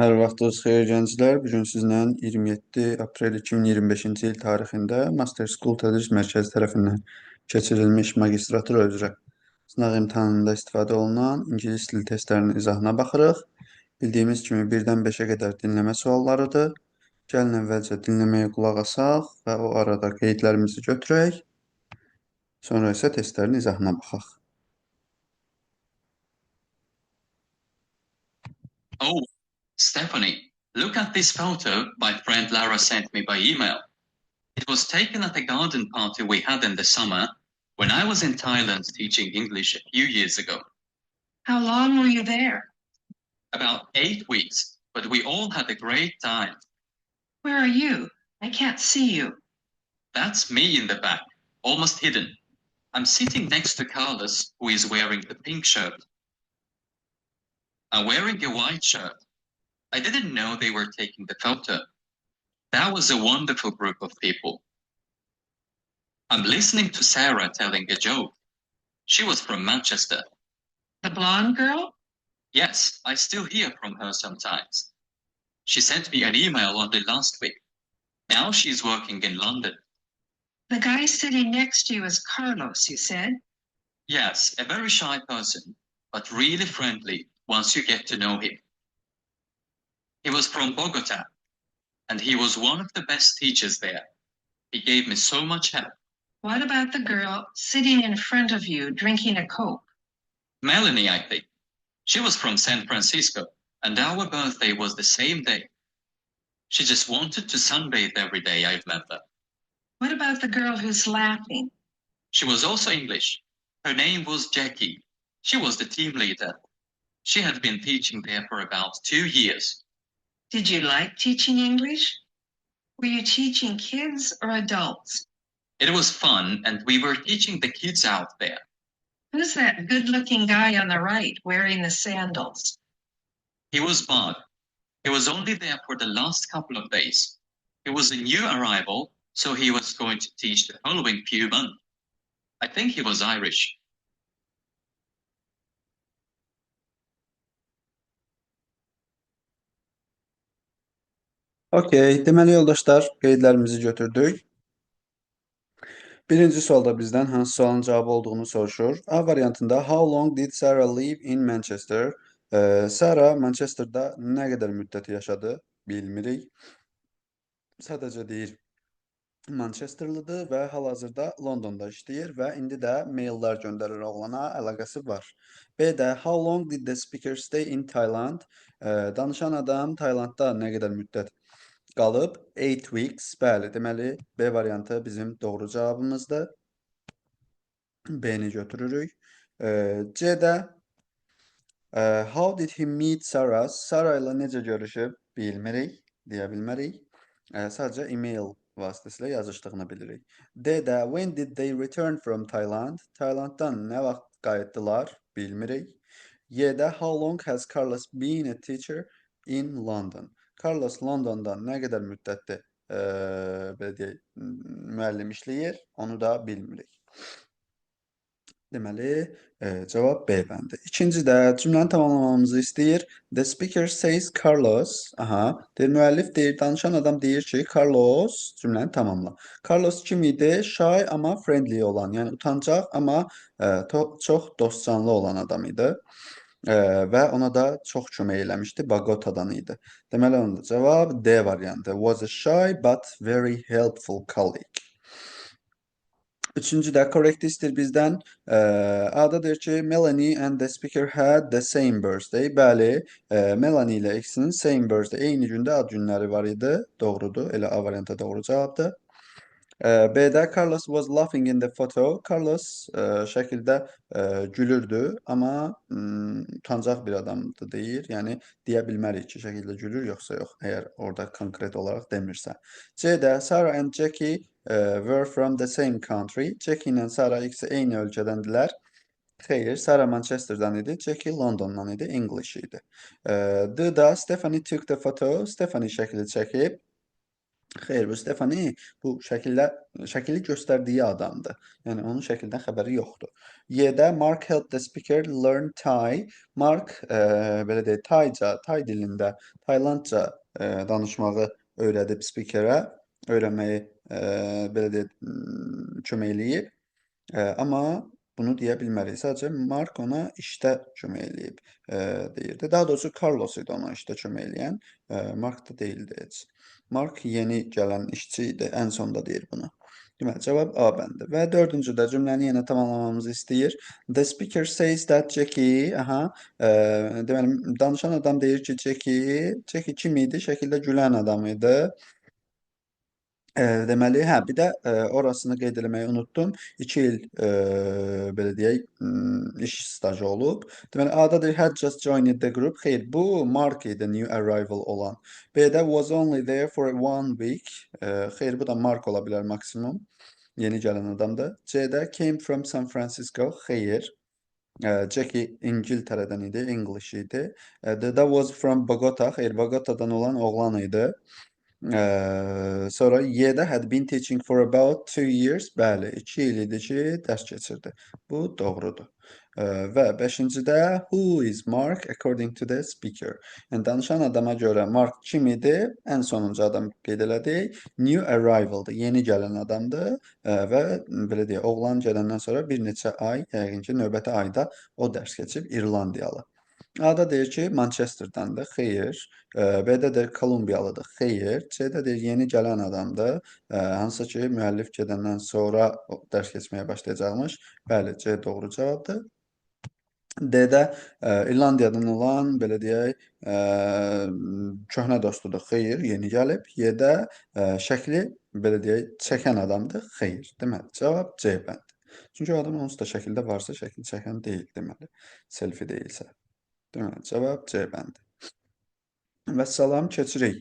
Hər vaxtınız xeyir gənclər. Bu gün sizlə 27 aprel 2025-ci il tarixində Master School Tədris Mərkəzi tərəfindən keçirilmiş magistratura üzrə sınaq imtahanında istifadə olunan ingilis dili testlərinin izahına baxırıq. Bildiyimiz kimi 1-dən 5-ə qədər dinləmə suallarıdır. Gəlin əvvəlcə dinləməyə qulaq asaq və o arada qeydlərimizi götürək. Sonra isə testlərin izahına baxaq. Oh, Stephanie, look at this photo my friend Lara sent me by email. It was taken at a garden party we had in the summer when I was in Thailand teaching English a few years ago. How long were you there? About 8 weeks, but we all had a great time. Where are you? I can't see you. That's me in the back, almost hidden. I'm sitting next to Carlos, who is wearing the pink shirt. I'm wearing a white shirt. I didn't know they were taking the photo. That was a wonderful group of people. I'm listening to Sarah telling a joke. She was from Manchester. The blonde girl? Yes, I still hear from her sometimes. She sent me an email only last week. Now she's working in London. The guy sitting next to you is Carlos, you said? Yes, a very shy person, but really friendly once you get to know him. He was from Bogota, and he was one of the best teachers there. He gave me so much help. What about the girl sitting in front of you drinking a Coke? Melanie, I think. She was from San Francisco, and our birthday was the same day. She just wanted to sunbathe every day, I remember. What about the girl who's laughing? She was also English. Her name was Jackie. She was the team leader. She had been teaching there for about 2 years. Did you like teaching English? Were you teaching kids or adults? It was fun, and we were teaching the kids out there. Who's that good-looking guy on the right wearing the sandals? He was Bob. He was only there for the last couple of days. He was a new arrival, so he was going to teach the following few months. I think he was Irish. Okey, deməli yoldaşlar, qeydlərimizi götürdük. Birinci sualda bizdən hansı sualın cavabı olduğunu soruşur. A variantında How long did Sarah live in Manchester? Sarah Manchesterda nə qədər müddət yaşadı? Bilmirik. Sadəcə deyir Manchesterlıdır və hal-hazırda Londonda işləyir və indi də maillər göndərir oğlana, əlaqəsi var. B-də How long did the speaker stay in Thailand? Danışan adam Taylandda nə qədər müddət qalıb? 8 weeks. Bəli, deməli B variantı bizim doğru cavabımızdır. B-ni götürürük. C-də How did he meet Sarah? Sarah ilə necə görüşüb? Bilmirik, deyə bilmərik. Sadəcə email vasitəsilə yazışdığını bilirik. D-də When did they return from Thailand? Taylanddan nə vaxt qayıtdılar? Bilmirik. Y-də How long has Carlos been a teacher in London? Carlos Londonda nə qədər müddətdir belə deyək, müəllim işləyir? Onu da bilmirik. Deməli, cavab B bəndi. İkincidə cümləni tamamlamamızı istəyir. The speaker says Carlos. Aha, deyir müəllif deyir, danışan adam deyir ki, Carlos cümləni tamamla. Carlos kim idi? Shy amma friendly olan, yəni utancaq amma çox dostcanlı olan adam idi. Və ona da çox kömək eləmişdi. Bogota'dan idi. Deməli, onun da cavab D variantı. Was a shy but very helpful colleague. Üçüncü də correct istəyir bizdən. A-da deyir ki, Melanie and the speaker had the same birthday. Bəli, Melanie ilə ikisinin same birthday, eyni gündə ad günləri var idi. Doğrudur, elə A variantı doğru cavabdır. B-də Carlos was laughing in the photo. Carlos şəkildə gülürdü, amma utancaq bir adamdı deyir. Yəni, deyə bilmərik ki, şəkildə gülür, yoxsa yox, əgər orada konkret olaraq demirsə. C-də Sarah and Jackie were from the same country. Jackie ilə Sarah ikisi eyni ölkədəndirlər. Xeyr, Sarah Manchester'dan idi, Jackie Londondan idi, English idi. D-da Stephanie took the photo. Stephanie şəkili çəkib. Xeyr, bu Stephanie bu şəkili göstərdiyi adamdır. Yəni onun şəkildən xəbəri yoxdur. Y-də Mark helped the speaker learn Thai. Mark belə deyək, Tay dilində, Taylandca danışmağı öyrədib spikerə, öyrənməyi belə deyək, kömək eləyib. Amma bunu deyə bilmərik. Sadəcə Mark ona işdə kömək eləyib deyirdi. Daha doğrusu Carlos idi ona işdə kömək eləyən. Mark da deyildi heç. Mark yeni gələn işçi idi. Ən sonda deyir bunu. Deməli, cavab A bəndi. Və dördüncüdə cümləni yenə tamamlamamızı istəyir. The speaker says that Jackie, deməli, danışan adam deyir ki, Jackie kim idi? Şəkildə gülən adam idi. Deməli, bir də orasını qeyd eləməyi unutdum. 2 il belə deyək, iş stajı olub. Deməli, A-da deyir had just joined the group. Xeyr, bu Mark idi, new arrival olan. B-də was only there for 1 week. Xeyr, bu da Mark ola bilər maksimum. Yeni gələn adamdır. C-də came from San Francisco. Xeyr. Jackie İngiltərədən idi, English idi. D-də was from Bogota. Xeyr, Bogota'dan olan oğlan idi. Sonra Y-də had been teaching for about 2 years. Bəli, 2 il idi ki, dərs keçirdi. Bu doğrudur. Və 5-cidə who is Mark according to the speaker. Yəni danışan adama görə Mark kim idi? Ən sonuncu adam qeyd elədik. New arrivaldır, yeni gələn adamdır və belə deyək, oğlan gələndən sonra bir neçə ay, yəqin ki, növbəti ayda o dərs keçib İrlandiyalı. A-da deyir ki, Manchesterdandır. Xeyr. B-də deyir Kolumbiyalıdır. Xeyr. C-də deyir yeni gələn adamdır. Hansı ki, müəllif gedəndən sonra dərs keçməyə başlayacaqmış. Bəli, C doğru cavabdır. D-də İrlandiyadan olan, belə deyək, köhnə dostudur. Xeyr, yeni gəlib. Y-də şəkli, belə deyək, çəkən adamdır. Xeyr. Deməli, cavab C bəndi. Çünki o adam onsuz da şəkildə varsa, şəkil çəkən deyil deməli. Selfie deyilsə. Deməli, cavab C bəndi. Vəssalam, keçirik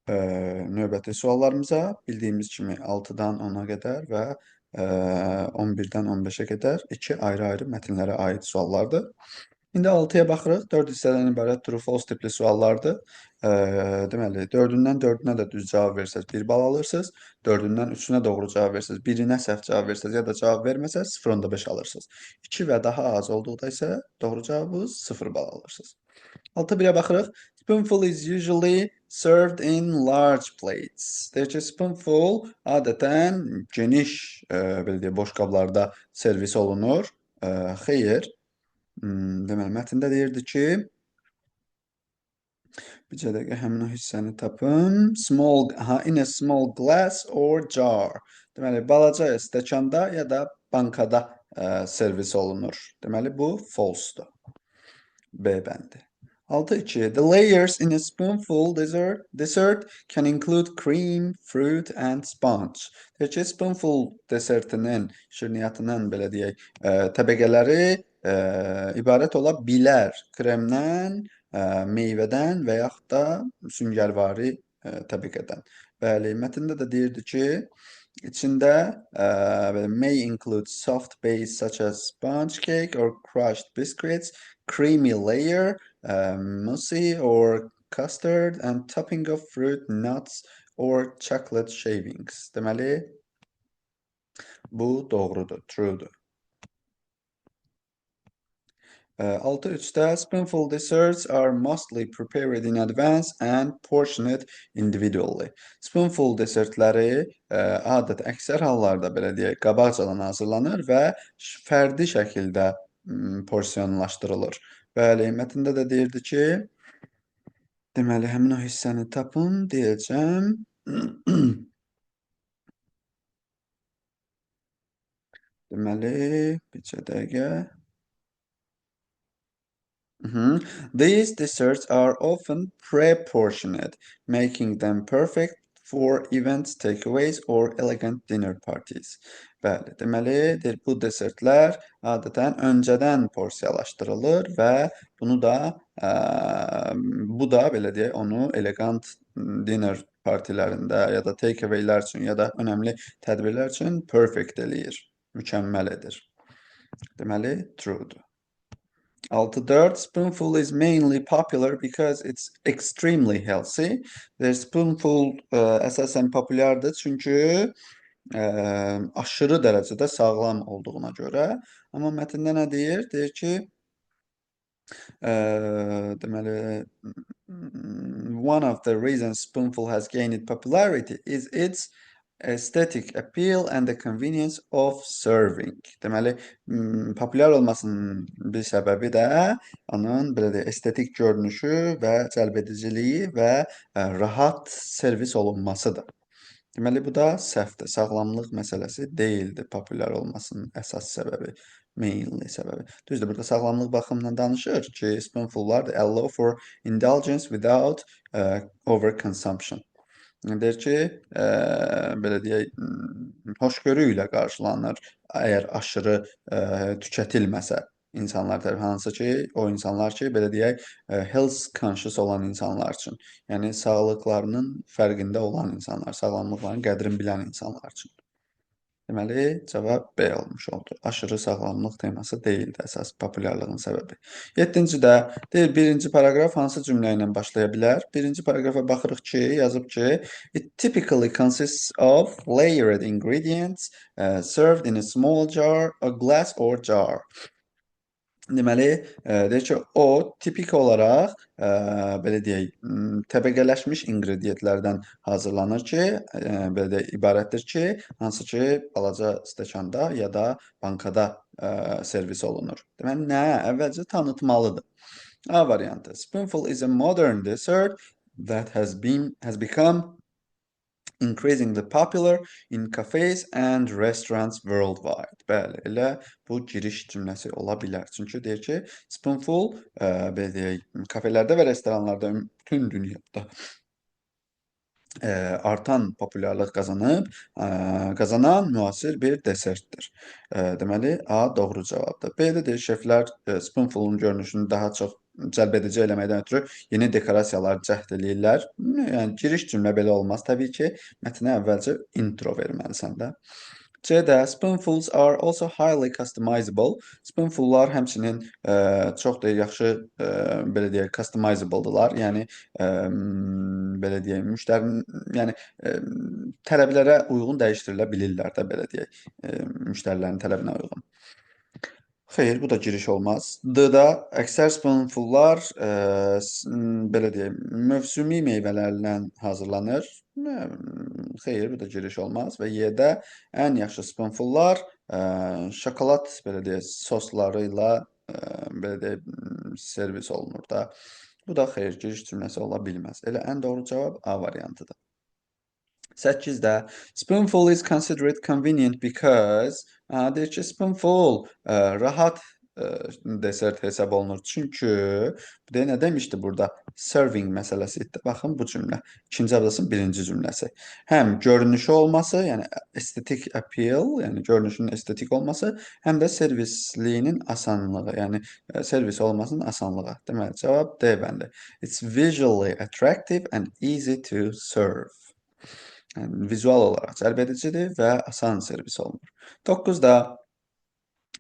növbəti suallarımıza. Bildiyimiz kimi 6-dan 10-a qədər və 11-dən 15-ə qədər 2 ayrı-ayrı mətnlərə aid suallardır. İndi 6-ya baxırıq. 4 hissədən ibarət true-false tipli suallardır. Deməli, 4-ündən 4-ünə də düz cavab versəz 1 bal alırsınız. 4-ündən 3-ünə doğru cavab versəz, 1-inə səhv cavab versəz ya da cavab verməsəz 0.5 alırsınız. 2 və daha az olduqda isə doğru cavabınız 0 bal alırsınız. 6-1-ə baxırıq. Spoonful is usually served in large plates. Deyir ki, spoonful adətən geniş, belə deyək, boş qablarda servis olunur. Xeyr. Deməli, mətndə deyirdi ki, bir dəqiqə həmin o hissəni tapım. In a small glass or jar. Deməli, balaca stəkanda ya da bankada servis olunur. Deməli, bu false-dur. B bəndi. 6-2. The layers in a spoonful dessert can include cream, fruit and sponge. Deyir ki, spoonful desertinin, şirniyyatının, belə deyək, təbəqələri ibarət ola bilər. Kremdən, meyvədən və yaxud da süngərvari təbəqədən. Bəli, mətndə də deyirdi ki, içində may include soft base such as sponge cake or crushed biscuits, creamy layer, moussey or custard and topping of fruit, nuts or chocolate shavings. Deməli, bu doğrudur, truedur. 6-3-də spoonful desserts are mostly prepared in advance and portioned individually. Spoonful desertləri əksər hallarda belə deyək, qabaqcadan hazırlanır və fərdi şəkildə porsiyonlaşdırılır. Bəli, mətndə də deyirdi ki, deməli, həmin o hissəni tapın, deyəcəm. Deməli, bir dəqiqə. These desserts are often pre-portioned, making them perfect for events, takeaways or elegant dinner parties. Bəli, deməli, bu desertlər adətən öncədən porsiyalaşdırılır və bu da belə deyək, onu elegant dinner partilərində ya da takeawaylər üçün ya da önəmli tədbirlər üçün perfect eləyir, mükəmməl edir. Deməli, truedur. 6.4 Spoonful is mainly popular because it's extremely healthy. The spoonful əsasən populyardır çünki aşırı dərəcədə sağlam olduğuna görə. Amma mətndə nə deyir? Deyir ki, deməli, one of the reasons Spoonful has gained popularity is its aesthetic appeal and the convenience of serving. Deməli, populyar olmasının bir səbəbi də onun belə deyək, estetik görünüşü və cəlbediciliyi və rahat servis olunmasıdır. Deməli, bu da səhvdir. Sağlamlıq məsələsi deyildi populyar olmasının əsas səbəbi, mainly səbəbi. Düzdür, burada sağlamlıq baxımından danışır ki, spoonfullar allow for indulgence without overconsumption. Deyir ki, belə deyək, hoşgörü ilə qarşılanır əgər aşırı tükətilməsə insanlar tərəfindən, hansı ki, o insanlar ki, belə deyək, health conscious olan insanlar üçün, yəni sağlıqlarının fərqində olan insanlar, sağlamlıqlarının qədrini bilən insanlar üçün. Deməli, cavab B olmuş oldu. Aşırı sağlamlıq teması deyildi əsas populyarlığın səbəbi. 7-ci deyir, birinci paraqraf hansı cümlə ilə başlaya bilər? Birinci paraqrafa baxırıq ki, yazıb ki, it typically consists of layered ingredients served in a small jar, a glass or jar. Deməli, deyir ki, o tipik olaraq belə deyək, təbəqələşmiş inqrediyentlərdən hazırlanır ki, belə deyək, ibarətdir ki, hansı ki, balaca stəkanda ya da bankada servis olunur. Deməli, nə? Əvvəlcə tanıtmalıdır. A variantı. Spoonful is a modern dessert that has become increasingly popular in cafes and restaurants worldwide. Bəli, elə bu giriş cümləsi ola bilər. Çünki deyir ki, spoonful belə deyək, kafelərdə və restoranlarda bütün dünyada artan populyarlıq qazanan müasir bir desertdir. Deməli, A doğru cavabdır. B-də deyir, şeflər spoonfulun görünüşünü daha çox cəlbedici eləməkdən ötürü yeni dekorasiyalar cəhd eləyirlər. Yəni, giriş cümlə belə olmaz. Təbii ki, mətnə əvvəlcə intro verməlisən də. C-də spoonfuls are also highly customizable. Spoonfullar həmçinin çox da yaxşı belə deyək, customizable-dırlar. Yəni belə deyək, müştərinin, yəni tələblərə uyğun dəyişdirilə bilirlər də belə deyək, müştərilərin tələbinə uyğun. Xeyr, bu da giriş olmaz. D-da əksər spoonfullar belə deyək, mövsümi meyvələrlə hazırlanır. Xeyr, bu da giriş olmaz. Və Y-də ən yaxşı spoonfullar şokolad belə deyək, sosları ilə belə deyək, servis olunur da. Bu da xeyr, giriş cümləsi ola bilməz. Elə ən doğru cavab A variantıdır. 8-də spoonful is considered convenient because deyir ki, spoonful rahat desert hesab olunur. Çünki bu da nə demişdi burada? Serving məsələsi idi. Baxın bu cümlə. İkinci abzasın birinci cümləsi. Həm görünüşü olması, yəni estetik appeal, yəni görünüşünün estetik olması, həm də servisliyinin asanlığı, yəni servis olmasının asanlığı. Deməli, cavab D bəndi. It's visually attractive and easy to serve. Yəni, vizual olaraq cəlbedicidir və asan servis olunur. 9-da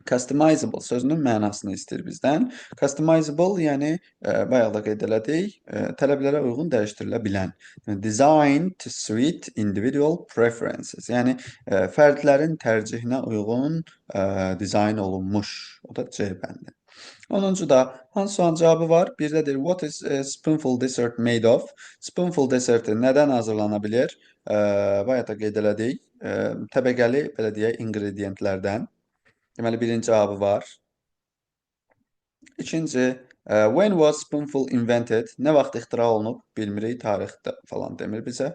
customizable sözünün mənasını istəyir bizdən. Customizable, yəni bayaq da qeyd elədik, tələblərə uyğun dəyişdirilə bilən. Designed to suit individual preferences. Yəni fərdlərin tərcihinə uyğun dizayn olunmuş. O da C bəndi. 10-da hansı sualın cavabı var? Birdə deyir, what is a spoonful dessert made of? Spoonful deserti nədən hazırlana bilir? Bayaq da qeyd elədik. Təbəqəli, belə deyək, inqrediyentlərdən. Deməli, birinci cavabı var. İkinci, when was spoonful invented? Nə vaxt ixtira olunub? Bilmirik, tarixdə falan demir bizə.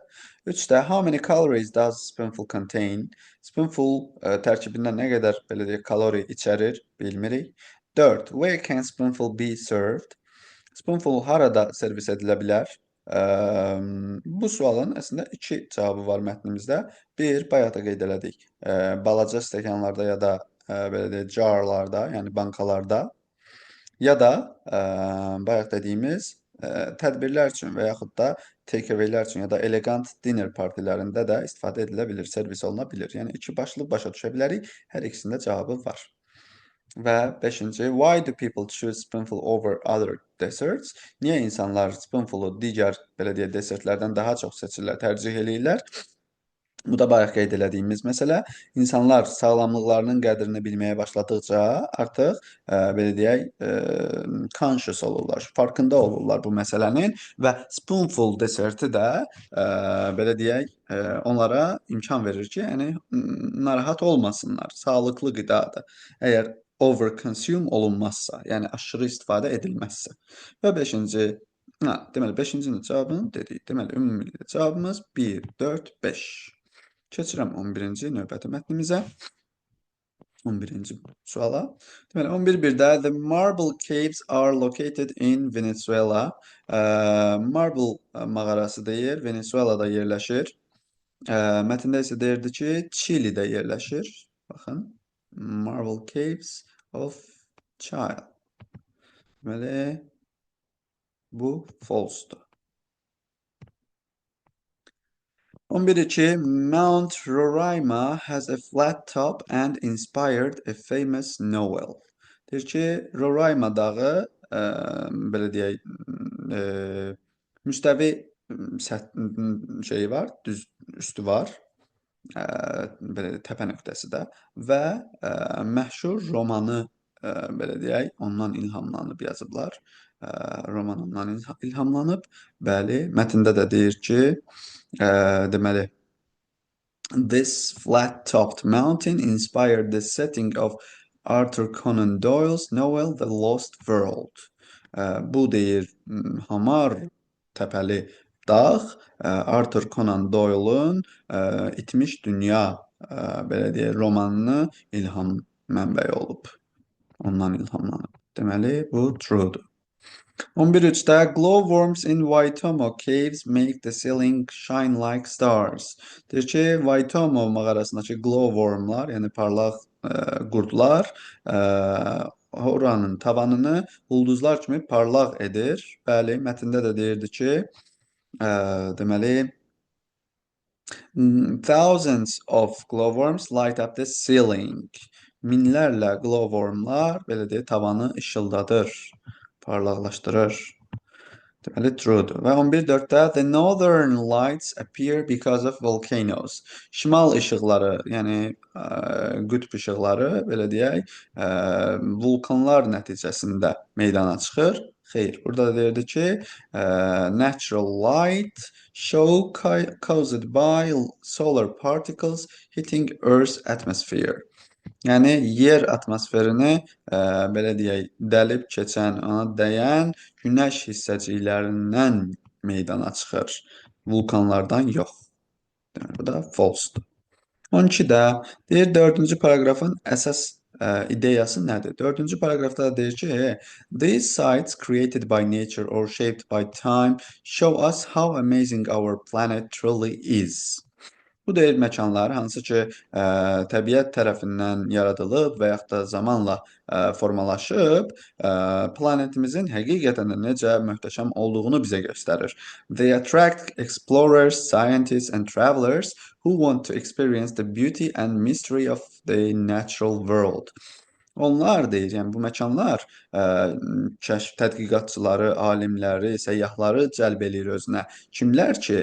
3-də, how many calories does spoonful contain? Spoonful tərkibindən nə qədər, belə deyək, kalori içərir? Bilmirik. 4. Where can spoonful be served? Spoonful harada servis edilə bilər? Bu sualın əslində 2 cavabı var mətnimizdə. Bir, bayaq da qeyd elədik. Balaca stəkanlarda ya da belə deyək, jarlarda, yəni bankalarda ya da bayaq dediyimiz tədbirlər üçün və yaxud da take-away-lər üçün ya da elegant dinner partilərində də istifadə edilə bilir, servis oluna bilir. Yəni, iki başlı başa düşə bilərik. Hər ikisində cavabı var. Və 5-ci, why do people choose spoonful over other desserts? Niyə insanlar spoonfulu digər, belə deyək, desertlərdən daha çox seçirlər, tərcih eləyirlər? Bu da bayaq qeyd elədiyimiz məsələ. İnsanlar sağlamlıqlarının qədrini bilməyə başladıqca artıq belə deyək, conscious olurlar, farkında olurlar bu məsələnin və spoonful deserti də belə deyək, onlara imkan verir ki, yəni narahat olmasınlar. Sağlıqlı qidadır. Əgər over consume olunmazsa, yəni aşırı istifadə edilməzsə. Və 5-ci, deməli 5-cinin cavabını dedik. Deməli ümumilikdə cavabımız 1, 4, 5. Keçirəm 11-ci növbəti mətnimizə. 11-ci suala. Deməli 11.1-də the marble caves are located in Venezuela. Marble mağarası deyir, Venezuelada yerləşir. Mətndə isə deyirdi ki, Çilidə yerləşir. Baxın, marble caves of Chile. Deməli bu false-dur. 11.2 Mount Roraima has a flat top and inspired a famous novel. Deyir ki, Roraima dağı belə deyək, müstəvi şeyi var, düz üstü var, belə təpə nöqtəsi də və məşhur romanı belə deyək, ondan ilhamlanıb yazıblar. Roman ondan ilhamlanıb. Bəli, mətndə də deyir ki, deməli, this flat-topped mountain inspired the setting of Arthur Conan Doyle's novel The Lost World. Bu deyir, hamar təpəli dağ Arthur Conan Doyle'un İtmiş Dünya belə deyək, romanını ilham mənbəyi olub. Ondan ilhamlanıb. Deməli, bu true'dur. 11.3'də glowworms in Waitomo caves make the ceiling shine like stars. Deyir ki, Waitomo mağarasındakı glowwormlar, yəni parlaq qurdlar, oranın tavanını ulduzlar kimi parlaq edir. Bəli, mətndə də deyirdi ki, deməli, thousands of glowworms light up the ceiling. Minlərlə glowwormlar, belə deyək, tavanı işıldadır, parlaqlaşdırır. Deməli, true'dur. Və 11.4-də the northern lights appear because of volcanoes. Şimal işıqları, yəni qütb işıqları, belə deyək, vulkanlar nəticəsində meydana çıxır. Xeyr, burada da deyirdi ki, natural light show caused by solar particles hitting Earth's atmosphere. Yəni, yer atmosferini, belə deyək, dəlib keçən, ona dəyən günəş hissəciklərindən meydana çıxır. Vulkanlardan yox. Deməli, bu da false-dur. 12-də deyir, 4-cü paragrafın əsas ideyası nədir? 4-cü paragrafda da deyir ki, these sites created by nature or shaped by time show us how amazing our planet truly is. Bu deyir məkanlar, hansı ki, təbiət tərəfindən yaradılıb və yaxud da zamanla formalaşıb, planetimizin həqiqətən də necə möhtəşəm olduğunu bizə göstərir. They attract explorers, scientists and travelers who want to experience the beauty and mystery of the natural world. Onlar deyir, yəni bu məkanlar kəşf tədqiqatçıları, alimləri, səyyahları cəlb eləyir özünə. Kimlər ki,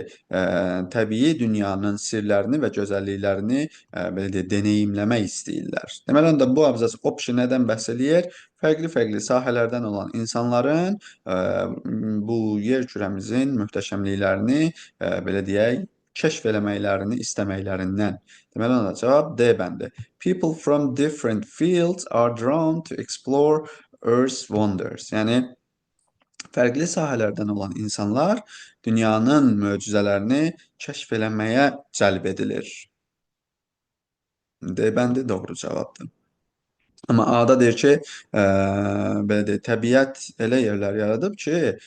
təbii dünyanın sirlərini və gözəlliklərini belə deyək, deneyimləmək istəyirlər. Deməli, onda bu abzas option nədən bəhs eləyir? Fərqli-fərqli sahələrdən olan insanların bu yer kürəmizin möhtəşəmliklərini belə deyək, kəşf eləməklərini istəməklərindən. Deməli, onda cavab D bəndi. People from different fields are drawn to explore Earth's wonders. Yəni, fərqli sahələrdən olan insanlar dünyanın möcüzələrini kəşf eləməyə cəlb edilir. D bəndi doğru cavabdır. Amma A-da deyir ki, belə deyək, təbiət elə yerlər yaradıb ki,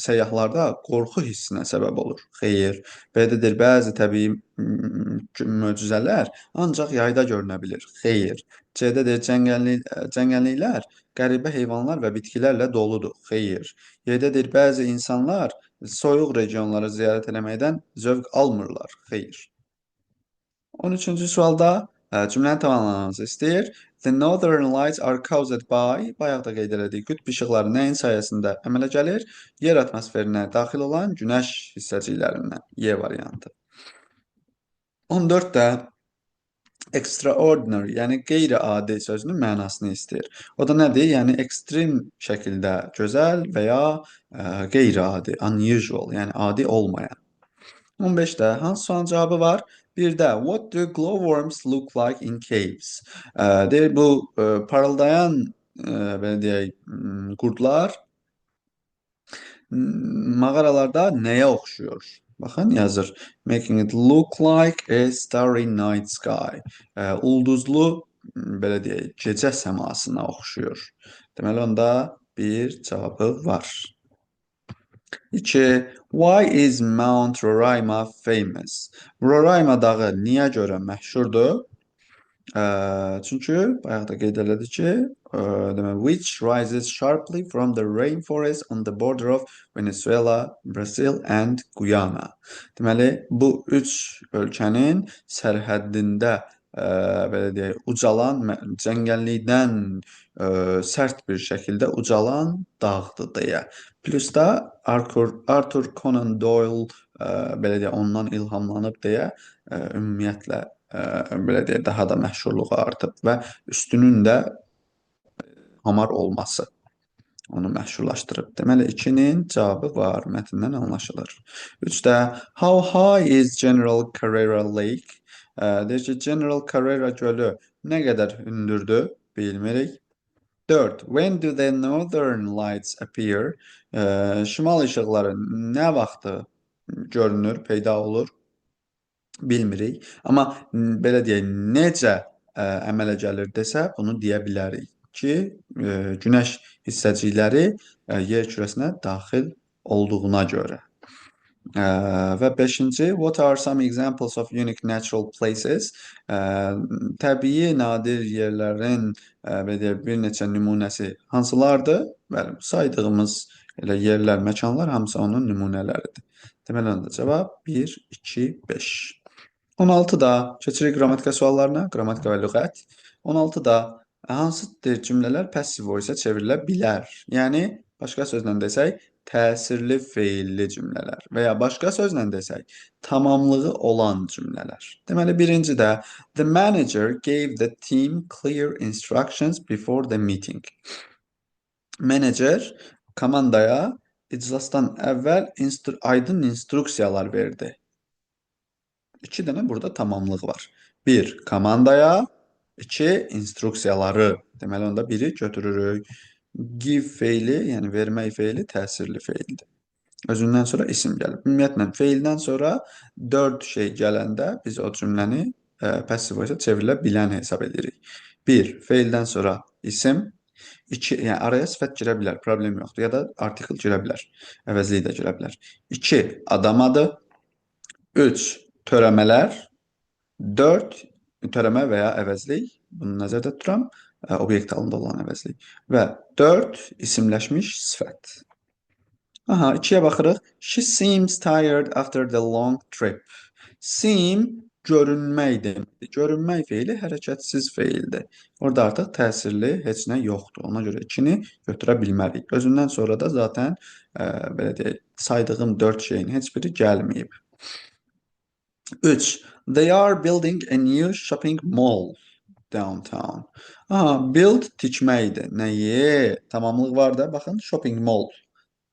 səyyahlarda qorxu hissinə səbəb olur. Xeyr. B-də deyir, bəzi təbii möcüzələr ancaq yayda görünə bilir. Xeyr. C-də deyir, cəngəlliklər qəribə heyvanlar və bitkilərlə doludur. Xeyr. Y-də deyir, bəzi insanlar soyuq regionları ziyarət eləməkdən zövq almırlar. Xeyr. 13-cü sualda cümləni tamamlamanızı istəyir. The northern lights are caused by, bayaq da qeyd elədik, qütb işıqları nəyin sayəsində əmələ gəlir? Yer atmosferinə daxil olan günəş hissəciklərindən. Y variantı. 14-də extraordinary, yəni qeyri-adi sözünün mənasını istəyir. O da nədir? Yəni ekstrem şəkildə gözəl və ya qeyri-adi, unusual, yəni adi olmayan. 15-də hansı sualın cavabı var? 1-də what do glowworms look like in caves? Deyir bu parıldayan belə deyək qurdlar mağaralarda nəyə oxşuyur? Baxın yazır. Making it look like a starry night sky. Ulduzlu belə deyək gecə səmasına oxşuyur. Deməli onda bir cavabı var. 2. Why is Mount Roraima famous? Roraima dağı niyə görə məşhurdur? Çünki bayaq da qeyd elədik ki, which rises sharply from the rainforest on the border of Venezuela, Brazil and Guyana. Deməli, bu üç ölkənin sərhəddində belə deyək, ucalan, cəngəllikdən sərt bir şəkildə ucalan dağdır deyə. Plus da Arthur Conan Doyle belə deyək, ondan ilhamlanıb deyə ümumiyyətlə belə deyək, daha da məşhurluğu artıb və üstünün də hamar olması onu məşhurlaşdırıb. Deməli, 2-nin cavabı var, mətndən anlaşılır. 3-də, how high is General Carrera Lake? Deyir ki, General Carrera gölü nə qədər hündürdür? Bilmirik. 4. When do the northern lights appear? Şimal işıqları nə vaxtı görünür, peyda olur? Bilmirik. Amma belə deyək, necə əmələ gəlir desə, bunu deyə bilərik ki, günəş hissəcikləri yer kürəsinə daxil olduğuna görə. Və 5-ci, what are some examples of unique natural places? Təbii nadir yerlərin belə deyək, bir neçə nümunəsi hansılardır? Bəli, saydığımız elə yerlər, məkanlar hamısı onun nümunələridir. Deməli, onda cavab 1, 2, 5. 16-da keçirik qrammatika suallarına, qrammatika və lüğət. 16-da hansı cümlələr passive voice-ə çevrilə bilər? Yəni, başqa sözlə desək, təsirli feilli cümlələr və ya başqa sözlə desək, tamamlığı olan cümlələr. Deməli, birincidə, the manager gave the team clear instructions before the meeting. Menecer komandaya iclasdan əvvəl aydın instruksiyalar verdi. 2 dənə burada tamamlıq var. 1. Komandaya, 2. instruksiyaları. Deməli, onda biri götürürük. Give feili, yəni vermək feili təsirli feildir. Özündən sonra isim gəlir. Ümumiyyətlə, feildən sonra 4 şey gələndə biz o cümləni passive voice-ə çevrilə bilən hesab edirik. 1. Feildən sonra isim. 2. Yəni araya sifət girə bilər, problem yoxdur. Ya da artikel girə bilər, əvəzlik də girə bilər. 2. Adam adı. 3. Törəmələr. 4. Törəmə və ya əvəzlik. Bunu nəzərdə tuturam. Obyekt halında olan əvəzlik. Və 4. İsimləşmiş sifət. 2-yə baxırıq. She seems tired after the long trip. Seem görünmək deməkdir. Görünmək feili hərəkətsiz feildir. Orada artıq təsirli heç nə yoxdur. Ona görə 2-ni götürə bilmərik. Özündən sonra da zaten belə deyək, saydığım 4 şeyin heç biri gəlməyib. 3. They are building a new shopping mall downtown. Build tikməkdir. Nəyi? Tamamlıq var da, baxın, shopping mall.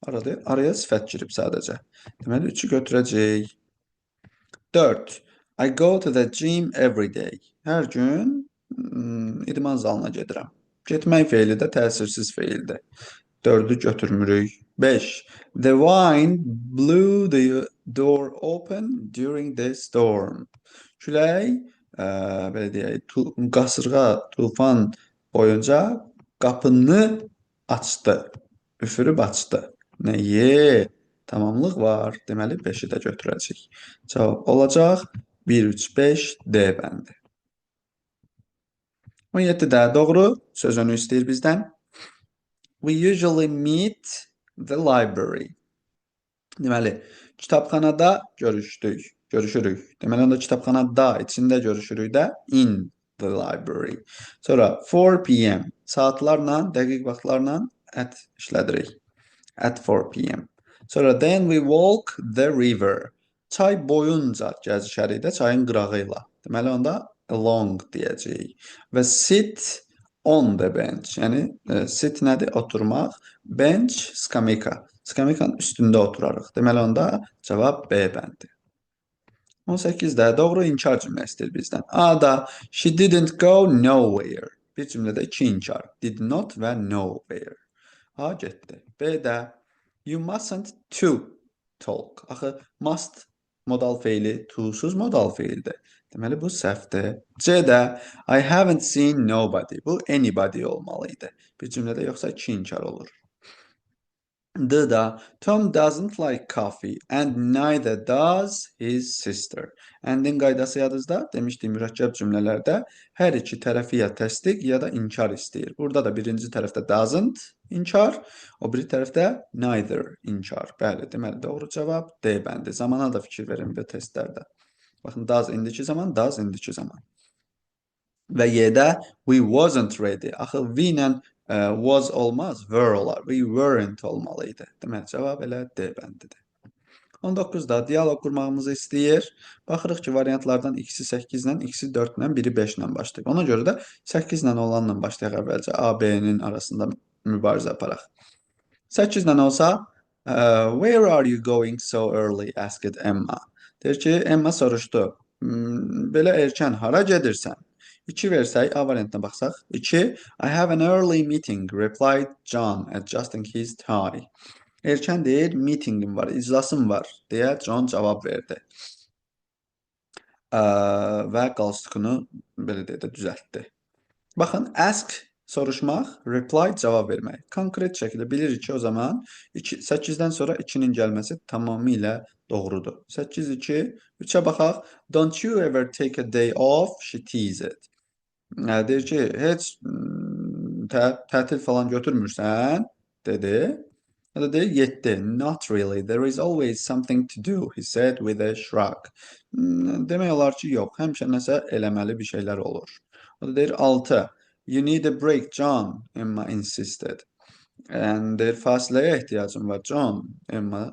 Araya sifət girib sadəcə. Deməli, 3-ü götürəcək. 4. I go to the gym every day. Hər gün idman zalına gedirəm. Getmək feili də təsirsiz feildir. 4-ü götürmürük. 5. The wind blew the door open during the storm. Külək, belə deyək, qasırğa, tufan boyunca qapını açdı. Üfürüb açdı. Nəyi? Tamamlıq var. Deməli, 5-i də götürəcək. Cavab olacaq 1, 3, 5, D bəndi. 17-də doğru sözünü istəyir bizdən. We usually meet the library. Deməli, kitabxanada görüşürük. Deməli, onda kitabxanada içində görüşürük də in the library. Sonra 4 p.m. saatlarla, dəqiq vaxtlarla at işlədirik. At 4 p.m. Sonra then we walk the river. Çay boyunca gəzişərik də çayın qırağı ilə. Deməli onda along deyəcəyik. Və sit on the bench. Yəni sit nədir? Oturmaq. Bench skameyka. Skameykanın üstündə oturarıq. Deməli onda cavab B bəndi. 18-də doğru inkar cümlə istəyir bizdən. A-da she didn't go nowhere. Bir cümlədə iki inkar. Did not və nowhere. A getdi. B-də you mustn't to talk. Axı must modal feili to'suz modal feildir. Deməli bu səhvdir. C-də I haven't seen nobody. Bu anybody olmalıydı. Bir cümlədə yoxsa iki inkar olur. D-da Tom doesn't like coffee and neither does his sister. Endin qaydası yadınızda demişdik mürəkkəb cümlələrdə hər iki tərəfi ya təsdiq ya da inkar istəyir. Burada da birinci tərəfdə doesn't inkar, o biri tərəfdə neither inkar. Bəli, deməli doğru cavab D bəndi. Zamana da fikir verin bu testlərdə. Baxın does indiki zaman, does indiki zaman. Və Y-də we wasn't ready. Axı we ilə was olmaz, were olar. We weren't olmalıydı. Deməli, cavab elə D bəndidir. 19-da diyalog qurmağımızı istəyir. Baxırıq ki, variantlardan ikisi 8 ilə, ikisi 4 ilə, biri 5 ilə başlayıb. Ona görə də 8 ilə olanla başlayaq əvvəlcə. A, B-nin arasında mübarizə aparaq. 8 ilə olsa, where are you going so early? Asked Emma. Deyir ki, Emma soruşdu. Belə erkən hara gedirsən? 2 versək, A variantına baxsaq. 2, I have an early meeting, replied John, adjusting his tie. Erkən deyir, meetingim var, iclasım var, deyə John cavab verdi. Və qalstukunu belə deyə də düzəltdi. Baxın, ask soruşmaq, reply cavab vermək. Konkret şəkildə bilirik ki, o zaman 8-dən sonra 2-nin gəlməsi tamamilə doğrudur. 8, 2, 3-ə baxaq. Don't you ever take a day off? She teased. Deyir ki, heç tətil falan götürmürsən, dedi. Ya da deyir, 7. Not really. There is always something to do, he said with a shrug. Demək olar ki, yox. Həmişə nəsə eləməli bir şeylər olur. O da deyir, 6. You need a break, John, Emma insisted. And deyir, fasiləyə ehtiyacım var, John, Emma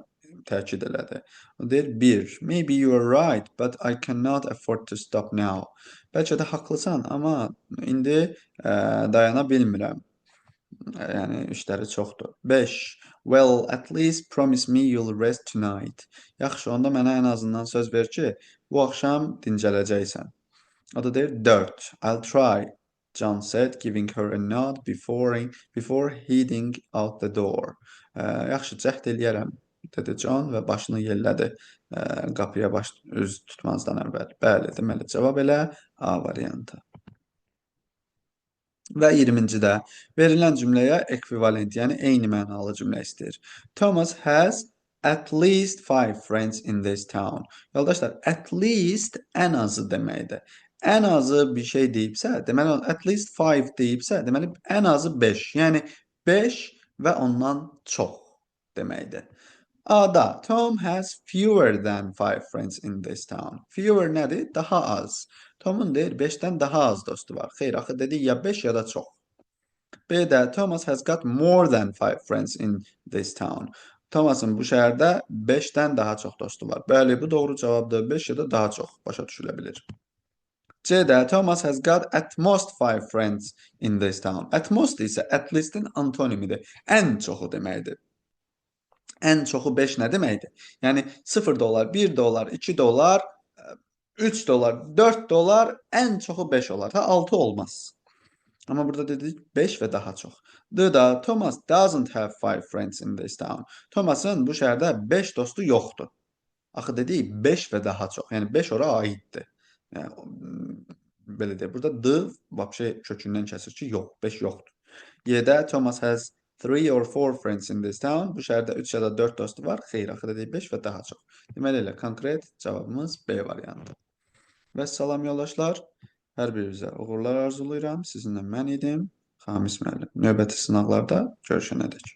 təkid elədi. O deyir, 1. Maybe you are right, but I cannot afford to stop now. Bəlkə də haqlısan, amma indi dayana bilmirəm. Yəni, işləri çoxdur. 5. Well, at least promise me you'll rest tonight. Yaxşı, onda mənə ən azından söz ver ki, bu axşam dincələcəksən. O da deyir, 4. I'll try, John said, giving her a nod before heading out the door. Yaxşı, cəhd eləyərəm, dedi John və başını yellədi qapıya üz tutmazdan əvvəl. Bəli, deməli, cavab elə A variantı. Və 20-cidə verilən cümləyə ekvivalent, yəni eyni mənalı cümlə istəyir. Thomas has at least 5 friends in this town. Yoldaşlar, at least ən azı deməkdir. Ən azı bir şey deyibsə, deməli, at least 5 deyibsə, deməli, ən azı 5. Yəni, 5 və ondan çox deməkdir. A-da, Tom has fewer than 5 friends in this town. Fewer nədir? Daha az. Tom'un deyir, 5-dən daha az dostu var. Xeyr, axı dedik ya 5 ya da çox. B-də, Thomas has got more than 5 friends in this town. Thomas'ın bu şəhərdə 5-dən daha çox dostu var. Bəli, bu doğru cavabdır. 5 ya da daha çox başa düşülə bilir. C-də, Thomas has got at most 5 friends in this town. At most isə at least'in antonimidir. Ən çoxu deməkdir. Ən çoxu 5 nə deməkdir? Yəni, 0 dolar, 1 dolar, 2 dolar, 3 dolar, 4 dolar, ən çoxu 5 olar. 6 olmaz. Amma burada dedik 5 və daha çox. D-da, Thomas doesn't have 5 friends in this town. Thomas'ın bu şəhərdə 5 dostu yoxdur. Axı dedik 5 və daha çox. Yəni 5 ora aiddir. Yəni, belə deyək. Burada D vəbşə kökündən kəsir ki, yox, 5 yoxdur. Y-də Thomas has 3 or 4 friends in this town. Bu şəhərdə 3 ya da 4 dostu var. Xeyr, axı dedik 5 və daha çox. Deməli elə konkret cavabımız B variantı. Və salam yoldaşlar, hər birinizə uğurlar arzulayıram. Sizinlə mən idim, Xamis müəllim. Növbəti sınaqlarda görüşənədək.